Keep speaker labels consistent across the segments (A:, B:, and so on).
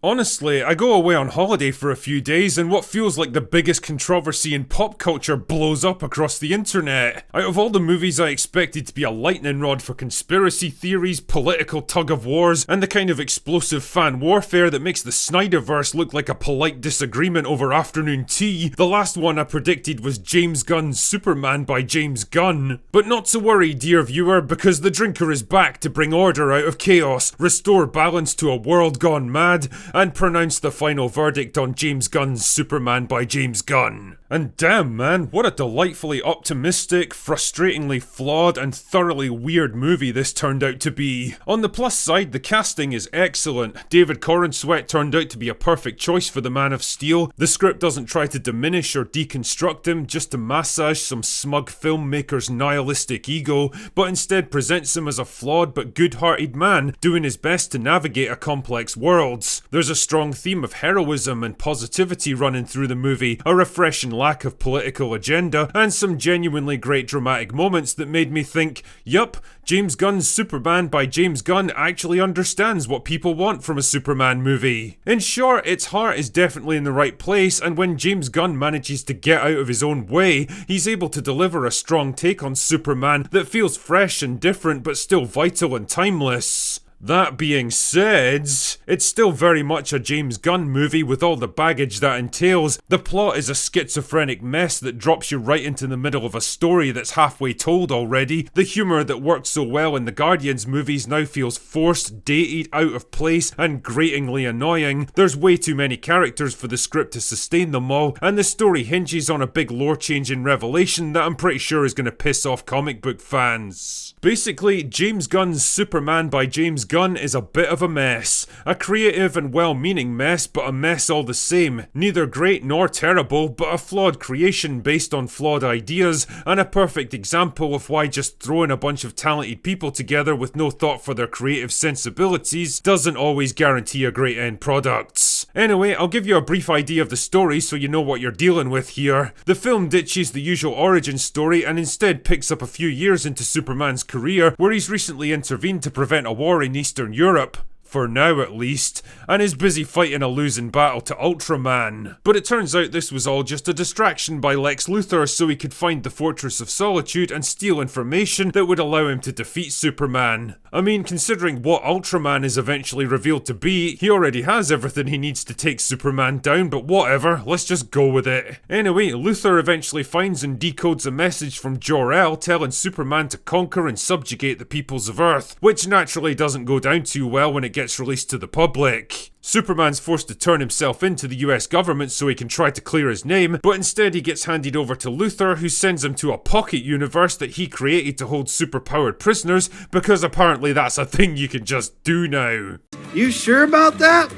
A: Honestly, I go away on holiday for a few days and what feels like the biggest controversy in pop culture blows up across the internet. Out of all the movies I expected to be a lightning rod for conspiracy theories, political tug-of-wars, and the kind of explosive fan warfare that makes the Snyderverse look like a polite disagreement over afternoon tea, the last one I predicted was James Gunn's Superman by James Gunn. But not to worry, dear viewer, because the drinker is back to bring order out of chaos, restore balance to a world gone mad, and pronounce the final verdict on James Gunn's Superman by James Gunn. And damn man, what a delightfully optimistic, frustratingly flawed, and thoroughly weird movie this turned out to be. On the plus side, the casting is excellent. David Corenswet turned out to be a perfect choice for the Man of Steel. The script doesn't try to diminish or deconstruct him just to massage some smug filmmaker's nihilistic ego, but instead presents him as a flawed but good-hearted man doing his best to navigate a complex world. There's a strong theme of heroism and positivity running through the movie, a refreshing lack of political agenda, and some genuinely great dramatic moments that made me think, yup, James Gunn's Superman by James Gunn actually understands what people want from a Superman movie. In short, its heart is definitely in the right place, and when James Gunn manages to get out of his own way, he's able to deliver a strong take on Superman that feels fresh and different but still vital and timeless. That being said, it's still very much a James Gunn movie with all the baggage that entails. The plot is a schizophrenic mess that drops you right into the middle of a story that's halfway told already. The humour that worked so well in the Guardians movies now feels forced, dated, out of place, and gratingly annoying. There's way too many characters for the script to sustain them all, and the story hinges on a big lore-changing revelation that I'm pretty sure is going to piss off comic book fans. Basically, James Gunn's Superman by James Gunn is a bit of a mess. A creative and well-meaning mess, but a mess all the same. Neither great nor terrible, but a flawed creation based on flawed ideas, and a perfect example of why just throwing a bunch of talented people together with no thought for their creative sensibilities doesn't always guarantee a great end product. Anyway, I'll give you a brief idea of the story so you know what you're dealing with here. The film ditches the usual origin story and instead picks up a few years into Superman's career, where he's recently intervened to prevent a war in Eastern Europe. For now at least, and is busy fighting a losing battle to Ultraman. But it turns out this was all just a distraction by Lex Luthor so he could find the Fortress of Solitude and steal information that would allow him to defeat Superman. I mean, considering what Ultraman is eventually revealed to be, he already has everything he needs to take Superman down, but whatever, let's just go with it. Anyway, Luthor eventually finds and decodes a message from Jor-El telling Superman to conquer and subjugate the peoples of Earth, which naturally doesn't go down too well when it gets released to the public. Superman's forced to turn himself into the US government so he can try to clear his name, but instead he gets handed over to Luthor, who sends him to a pocket universe that he created to hold superpowered prisoners, because apparently that's a thing you can just do now.
B: You sure about that?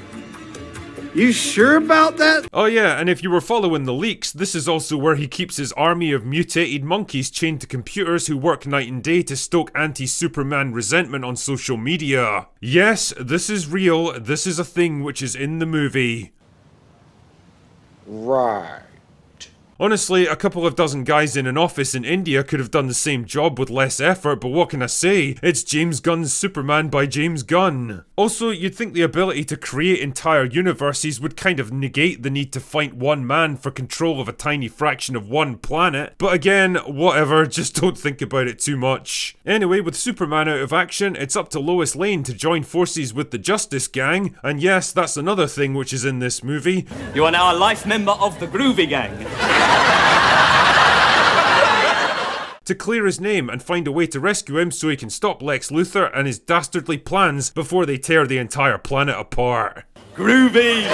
B: You sure about that?
A: Oh yeah, and if you were following the leaks, this is also where he keeps his army of mutated monkeys chained to computers who work night and day to stoke anti-Superman resentment on social media. Yes, this is real, this is a thing which is in the movie.
B: Right.
A: Honestly, a couple of dozen guys in an office in India could have done the same job with less effort, but what can I say? It's James Gunn's Superman by James Gunn. Also, you'd think the ability to create entire universes would kind of negate the need to fight one man for control of a tiny fraction of one planet, but again, whatever, just don't think about it too much. Anyway, with Superman out of action, it's up to Lois Lane to join forces with the Justice Gang, and yes, that's another thing which is in this movie.
C: You are now a life member of the Groovy Gang.
A: To clear his name and find a way to rescue him so he can stop Lex Luthor and his dastardly plans before they tear the entire planet apart.
C: Groovy!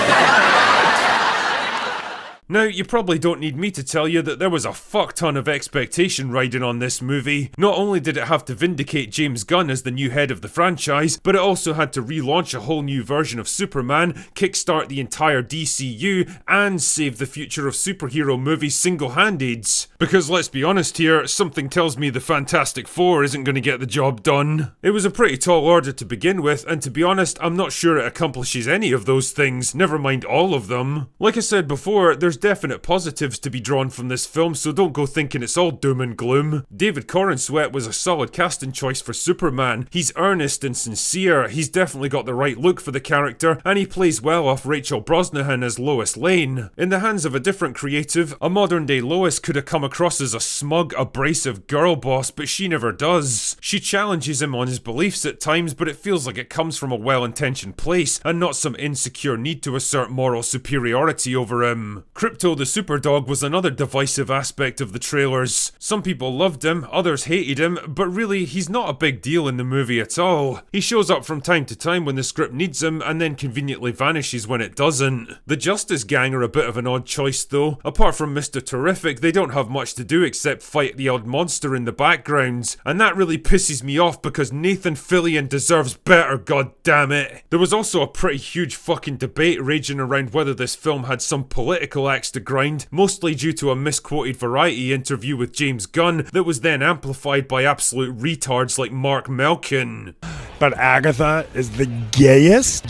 A: Now, you probably don't need me to tell you that there was a fuck ton of expectation riding on this movie. Not only did it have to vindicate James Gunn as the new head of the franchise, but it also had to relaunch a whole new version of Superman, kickstart the entire DCU, and save the future of superhero movies single-handed. Because let's be honest here, something tells me the Fantastic Four isn't going to get the job done. It was a pretty tall order to begin with, and to be honest, I'm not sure it accomplishes any of those things, never mind all of them. Like I said before, there's definite positives to be drawn from this film, so don't go thinking it's all doom and gloom. David Corenswet was a solid casting choice for Superman. He's earnest and sincere, he's definitely got the right look for the character, and he plays well off Rachel Brosnahan as Lois Lane. In the hands of a different creative, a modern day Lois could have come across as a smug, abrasive girl boss, but she never does. She challenges him on his beliefs at times, but it feels like it comes from a well-intentioned place, and not some insecure need to assert moral superiority over him. Krypto the Superdog was another divisive aspect of the trailers. Some people loved him, others hated him, but really, he's not a big deal in the movie at all. He shows up from time to time when the script needs him, and then conveniently vanishes when it doesn't. The Justice Gang are a bit of an odd choice though. Apart from Mr. Terrific, they don't have much to do except fight the odd monster in the background, and that really pisses me off because Nathan Fillion deserves better, goddammit. There was also a pretty huge fucking debate raging around whether this film had some political axe to grind, mostly due to a misquoted Variety interview with James Gunn that was then amplified by absolute retards like Mark Melkin.
D: But Agatha is the gayest,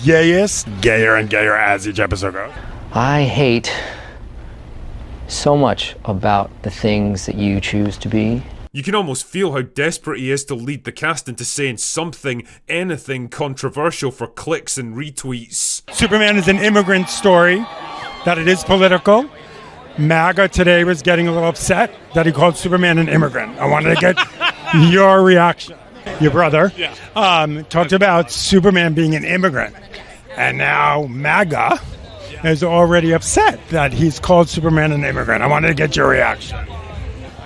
D: gayer and gayer as each episode goes.
E: I hate so much about the things that you choose to be.
A: You can almost feel how desperate he is to lead the cast into saying something, anything controversial for clicks and retweets.
D: Superman is an immigrant story, that it is political. MAGA today was getting a little upset that he called Superman an immigrant. I wanted to get your reaction. Your brother talked about Superman being an immigrant, and now MAGA is already upset that he's called Superman an immigrant. I wanted to get your reaction.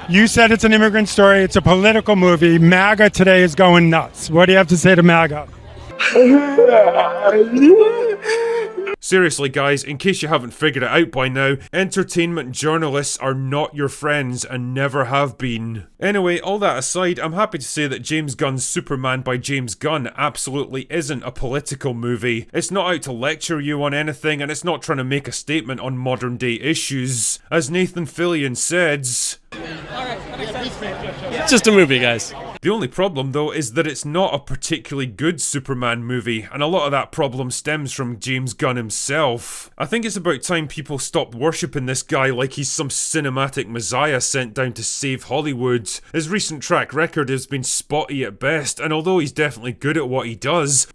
D: You said it's an immigrant story, it's a political movie. MAGA today is going nuts. What do you have to say to MAGA?
A: Seriously guys, in case you haven't figured it out by now, entertainment journalists are not your friends and never have been. Anyway, all that aside, I'm happy to say that James Gunn's Superman by James Gunn absolutely isn't a political movie. It's not out to lecture you on anything, and it's not trying to make a statement on modern day issues. As Nathan Fillion says,
F: it's just a movie, guys.
A: The only problem though is that it's not a particularly good Superman movie, and a lot of that problem stems from James Gunn himself. I think it's about time people stopped worshipping this guy like he's some cinematic messiah sent down to save Hollywood. His recent track record has been spotty at best, and although he's definitely good at what he does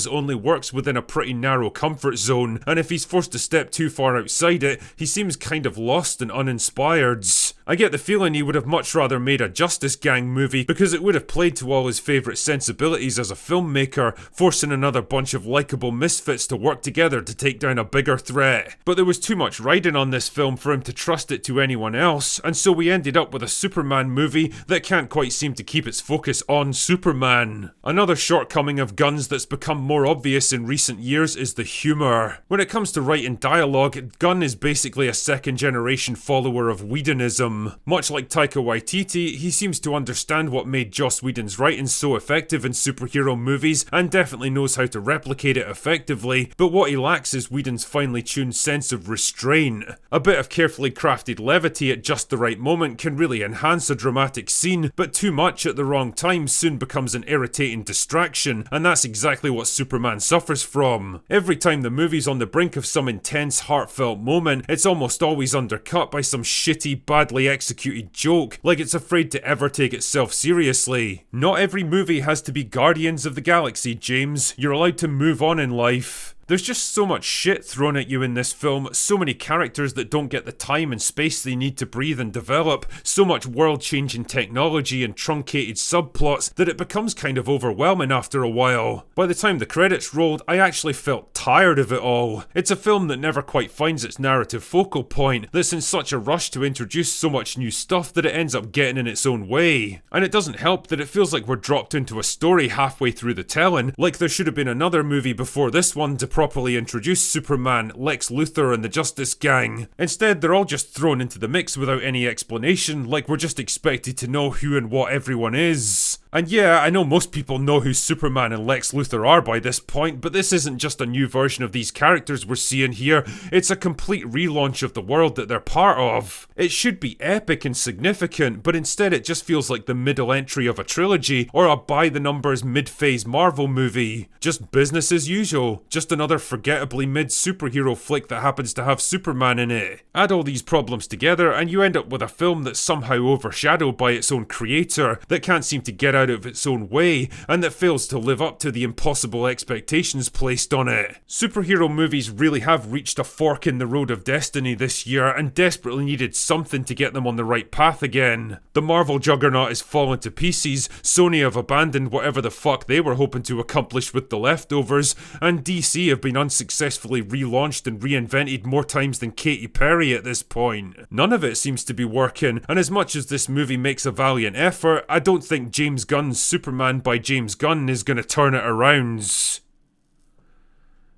A: only works within a pretty narrow comfort zone, and if he's forced to step too far outside it, he seems kind of lost and uninspired. I get the feeling he would have much rather made a Justice Gang movie because it would have played to all his favourite sensibilities as a filmmaker, forcing another bunch of likeable misfits to work together to take down a bigger threat. But there was too much riding on this film for him to trust it to anyone else, and so we ended up with a Superman movie that can't quite seem to keep its focus on Superman. Another shortcoming of Gunn's that's become more obvious in recent years is the humour. When it comes to writing dialogue, Gunn is basically a second generation follower of Whedonism. Much like Taika Waititi, he seems to understand what made Joss Whedon's writing so effective in superhero movies and definitely knows how to replicate it effectively, but what he lacks is Whedon's finely tuned sense of restraint. A bit of carefully crafted levity at just the right moment can really enhance a dramatic scene, but too much at the wrong time soon becomes an irritating distraction, and that's exactly what Superman suffers from. Every time the movie's on the brink of some intense, heartfelt moment, it's almost always undercut by some shitty, badly executed joke, like it's afraid to ever take itself seriously. Not every movie has to be Guardians of the Galaxy, James. You're allowed to move on in life. There's just so much shit thrown at you in this film, so many characters that don't get the time and space they need to breathe and develop, so much world-changing technology and truncated subplots that it becomes kind of overwhelming after a while. By the time the credits rolled, I actually felt tired of it all. It's a film that never quite finds its narrative focal point, that's in such a rush to introduce so much new stuff that it ends up getting in its own way. And it doesn't help that it feels like we're dropped into a story halfway through the telling, like there should have been another movie before this one to properly introduce Superman, Lex Luthor and the Justice Gang. Instead, they're all just thrown into the mix without any explanation, like we're just expected to know who and what everyone is. And yeah, I know most people know who Superman and Lex Luthor are by this point, but this isn't just a new version of these characters we're seeing here, it's a complete relaunch of the world that they're part of. It should be epic and significant, but instead it just feels like the middle entry of a trilogy, or a by-the-numbers mid-phase Marvel movie. Just business as usual, just another forgettably mid-superhero flick that happens to have Superman in it. Add all these problems together and you end up with a film that's somehow overshadowed by its own creator, that can't seem to get out of its own way, and that fails to live up to the impossible expectations placed on it. Superhero movies really have reached a fork in the road of destiny this year and desperately needed something to get them on the right path again. The Marvel juggernaut is fallen to pieces, Sony have abandoned whatever the fuck they were hoping to accomplish with the leftovers, and DC have been unsuccessfully relaunched and reinvented more times than Katy Perry at this point. None of it seems to be working, and as much as this movie makes a valiant effort, I don't think James Gunn's Superman by James Gunn is gonna turn it around.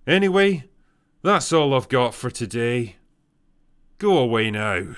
A: Anyway, that's all I've got for today. Go away now.